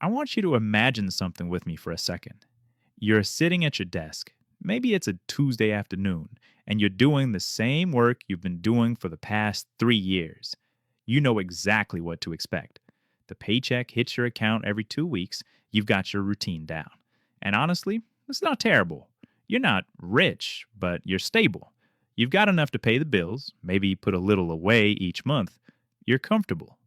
I want you to imagine something with me for a second. You're sitting at your desk. Maybe it's a Tuesday afternoon, and you're doing the same work you've been doing for the past 3 years. You know exactly what to expect. The paycheck hits your account every 2 weeks. You've got your routine down. And honestly, it's not terrible. You're not rich, but you're stable. You've got enough to pay the bills, maybe put a little away each month. You're comfortable.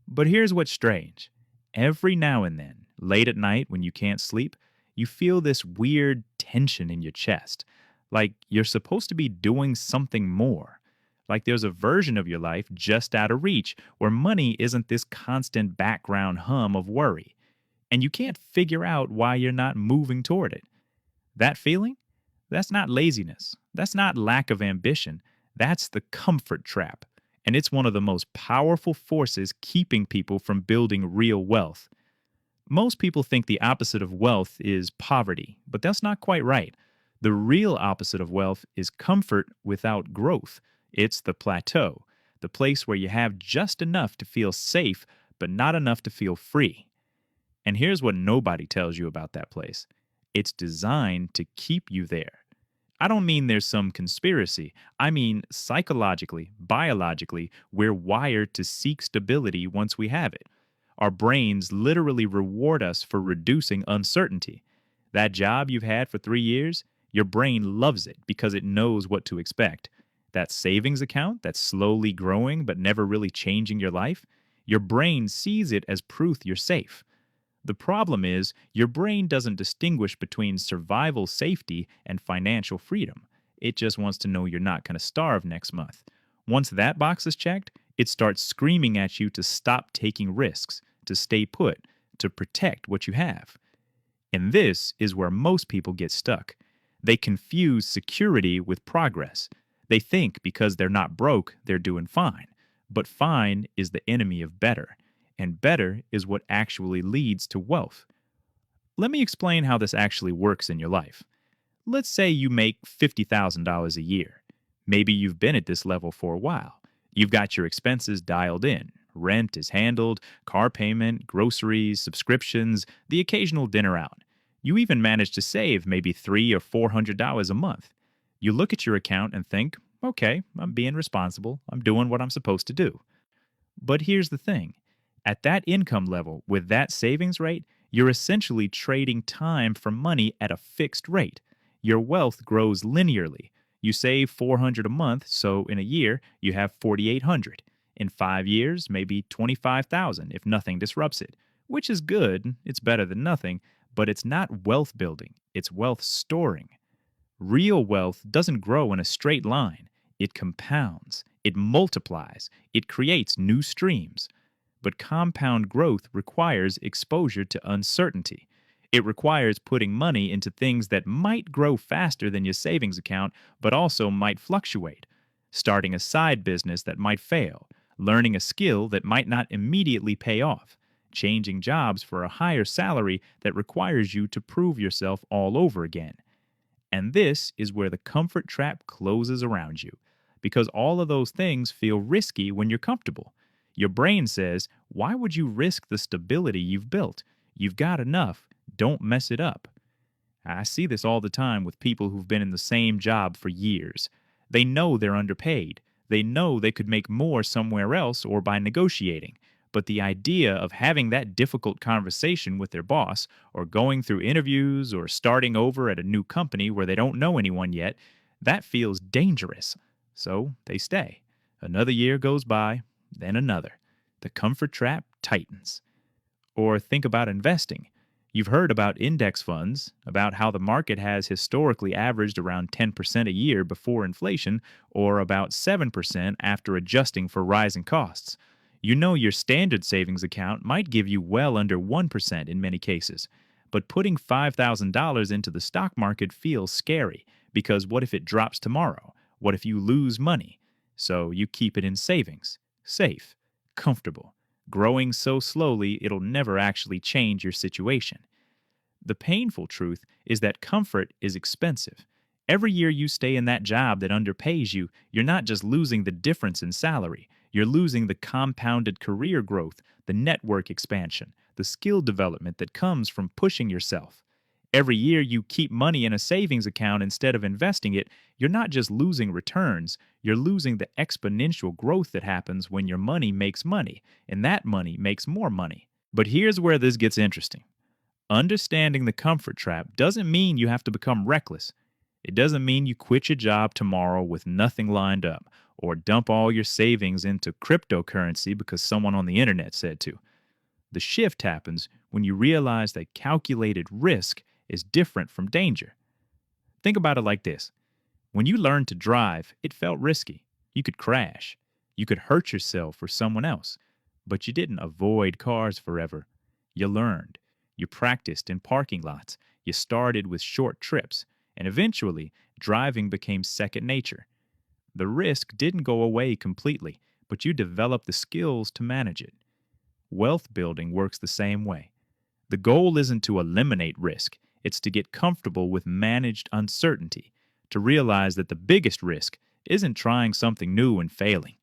But here's what's strange. Every now and then, late at night when you can't sleep, you feel this weird tension in your chest. Like you're supposed to be doing something more. Like there's a version of your life just out of reach where money isn't this constant background hum of worry. And you can't figure out why you're not moving toward it. That feeling? That's not laziness. That's not lack of ambition. That's the comfort trap. And it's one of the most powerful forces keeping people from building real wealth. Most people think the opposite of wealth is poverty, but that's not quite right. The real opposite of wealth is comfort without growth. It's the plateau, the place where you have just enough to feel safe, but not enough to feel free. And here's what nobody tells you about that place: it's designed to keep you there. I don't mean there's some conspiracy. I mean, psychologically, biologically, we're wired to seek stability once we have it. Our brains literally reward us for reducing uncertainty. That job you've had for 3 years, your brain loves it because it knows what to expect. That savings account that's slowly growing but never really changing your life, your brain sees it as proof you're safe. The problem is, your brain doesn't distinguish between survival safety and financial freedom. It just wants to know you're not going to starve next month. Once that box is checked, it starts screaming at you to stop taking risks, to stay put, to protect what you have. And this is where most people get stuck. They confuse security with progress. They think because they're not broke, they're doing fine. But fine is the enemy of better, and better is what actually leads to wealth. Let me explain how this actually works in your life. Let's say you make $50,000 a year. Maybe you've been at this level for a while. You've got your expenses dialed in. Rent is handled, car payment, groceries, subscriptions, the occasional dinner out. You even manage to save maybe $300 or $400 a month. You look at your account and think, okay, I'm being responsible. I'm doing what I'm supposed to do. But here's the thing. At that income level, with that savings rate, you're essentially trading time for money at a fixed rate. Your wealth grows linearly. You save 400 a month, so in a year, you have 4,800. In 5 years, maybe 25,000 if nothing disrupts it, which is good, it's better than nothing, but it's not wealth building, it's wealth storing. Real wealth doesn't grow in a straight line. It compounds, it multiplies, it creates new streams. But compound growth requires exposure to uncertainty. It requires putting money into things that might grow faster than your savings account, but also might fluctuate. Starting a side business that might fail, learning a skill that might not immediately pay off, changing jobs for a higher salary that requires you to prove yourself all over again. And this is where the comfort trap closes around you, because all of those things feel risky when you're comfortable. Your brain says, why would you risk the stability you've built? You've got enough. Don't mess it up. I see this all the time with people who've been in the same job for years. They know they're underpaid. They know they could make more somewhere else or by negotiating. But the idea of having that difficult conversation with their boss, or going through interviews, or starting over at a new company where they don't know anyone yet, that feels dangerous. So they stay. Another year goes by, then another. The comfort trap tightens. Or think about investing. You've heard about index funds, about how the market has historically averaged around 10% a year before inflation, or about 7% after adjusting for rising costs. You know your standard savings account might give you well under 1% in many cases. But putting $5,000 into the stock market feels scary, because what if it drops tomorrow? What if you lose money? So you keep it in savings. Safe, comfortable, growing so slowly it'll never actually change your situation. The painful truth is that comfort is expensive. Every year you stay in that job that underpays you, you're not just losing the difference in salary, you're losing the compounded career growth, the network expansion, the skill development that comes from pushing yourself. Every year you keep money in a savings account instead of investing it, you're not just losing returns, you're losing the exponential growth that happens when your money makes money, and that money makes more money. But here's where this gets interesting. Understanding the comfort trap doesn't mean you have to become reckless. It doesn't mean you quit your job tomorrow with nothing lined up, or dump all your savings into cryptocurrency because someone on the internet said to. The shift happens when you realize that calculated risk is different from danger. Think about it like this. When you learned to drive, it felt risky. You could crash. You could hurt yourself or someone else. But you didn't avoid cars forever. You learned. You practiced in parking lots. You started with short trips. And eventually, driving became second nature. The risk didn't go away completely, but you developed the skills to manage it. Wealth building works the same way. The goal isn't to eliminate risk, it's to get comfortable with managed uncertainty, to realize that the biggest risk isn't trying something new and failing.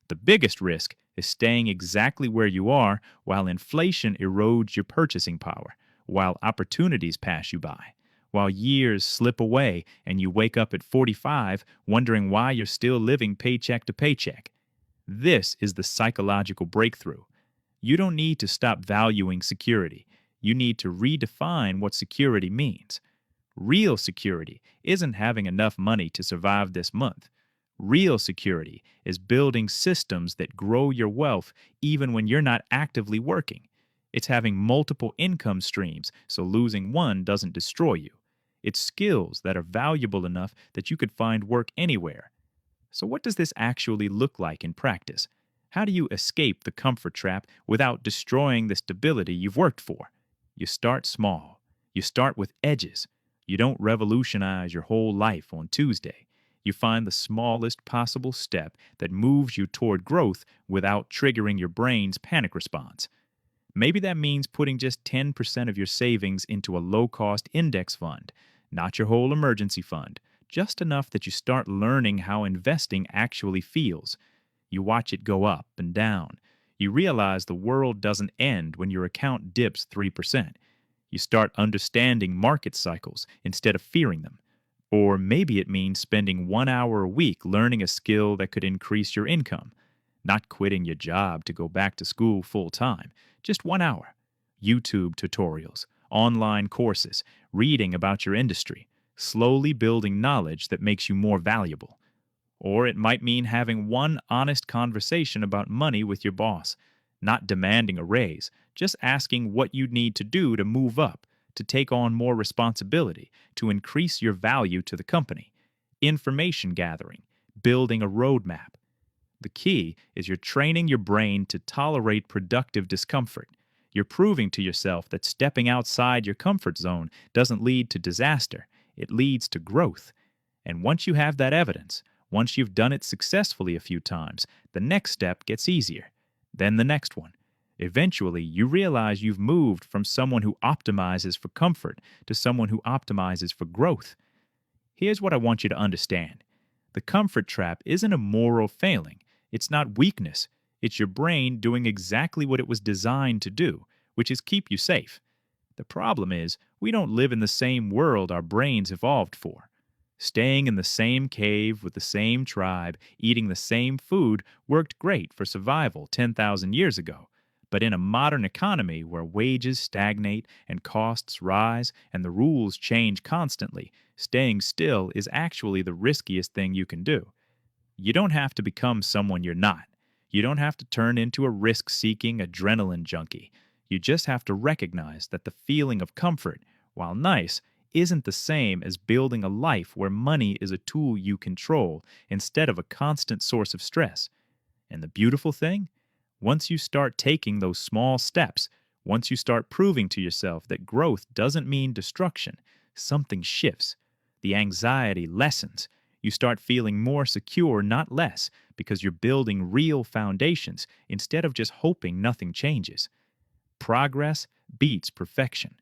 The biggest risk is staying exactly where you are while inflation erodes your purchasing power, while opportunities pass you by, while years slip away and you wake up at 45 wondering why you're still living paycheck to paycheck. This is the psychological breakthrough. You don't need to stop valuing security. You need to redefine what security means. Real security isn't having enough money to survive this month. Real security is building systems that grow your wealth even when you're not actively working. It's having multiple income streams so losing one doesn't destroy you. It's skills that are valuable enough that you could find work anywhere. So, what does this actually look like in practice? How do you escape the comfort trap without destroying the stability you've worked for? You start small. You start with edges. You don't revolutionize your whole life on Tuesday. You find the smallest possible step that moves you toward growth without triggering your brain's panic response. Maybe that means putting just 10% of your savings into a low-cost index fund, not your whole emergency fund, just enough that you start learning how investing actually feels. You watch it go up and down. You realize the world doesn't end when your account dips 3%. You start understanding market cycles instead of fearing them. Or maybe it means spending 1 hour a week learning a skill that could increase your income. Not quitting your job to go back to school full time, just 1 hour. YouTube tutorials, online courses, reading about your industry, slowly building knowledge that makes you more valuable. Or it might mean having one honest conversation about money with your boss, not demanding a raise, just asking what you need to do to move up, to take on more responsibility, to increase your value to the company. Information gathering, building a roadmap. The key is you're training your brain to tolerate productive discomfort. You're proving to yourself that stepping outside your comfort zone doesn't lead to disaster, it leads to growth. And once you have that evidence, once you've done it successfully a few times, the next step gets easier. Then the next one. Eventually, you realize you've moved from someone who optimizes for comfort to someone who optimizes for growth. Here's what I want you to understand. The comfort trap isn't a moral failing. It's not weakness. It's your brain doing exactly what it was designed to do, which is keep you safe. The problem is, we don't live in the same world our brains evolved for. Staying in the same cave with the same tribe, eating the same food worked great for survival 10,000 years ago. But in a modern economy where wages stagnate and costs rise and the rules change constantly, staying still is actually the riskiest thing you can do. You don't have to become someone you're not. You don't have to turn into a risk-seeking adrenaline junkie. You just have to recognize that the feeling of comfort, while nice, isn't the same as building a life where money is a tool you control instead of a constant source of stress. And the beautiful thing? Once you start taking those small steps, once you start proving to yourself that growth doesn't mean destruction, something shifts. The anxiety lessens. You start feeling more secure, not less, because you're building real foundations instead of just hoping nothing changes. Progress beats perfection.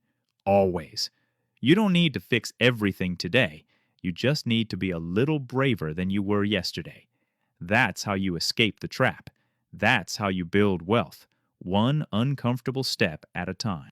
Always. You don't need to fix everything today. You just need to be a little braver than you were yesterday. That's how you escape the trap. That's how you build wealth. one uncomfortable step at a time.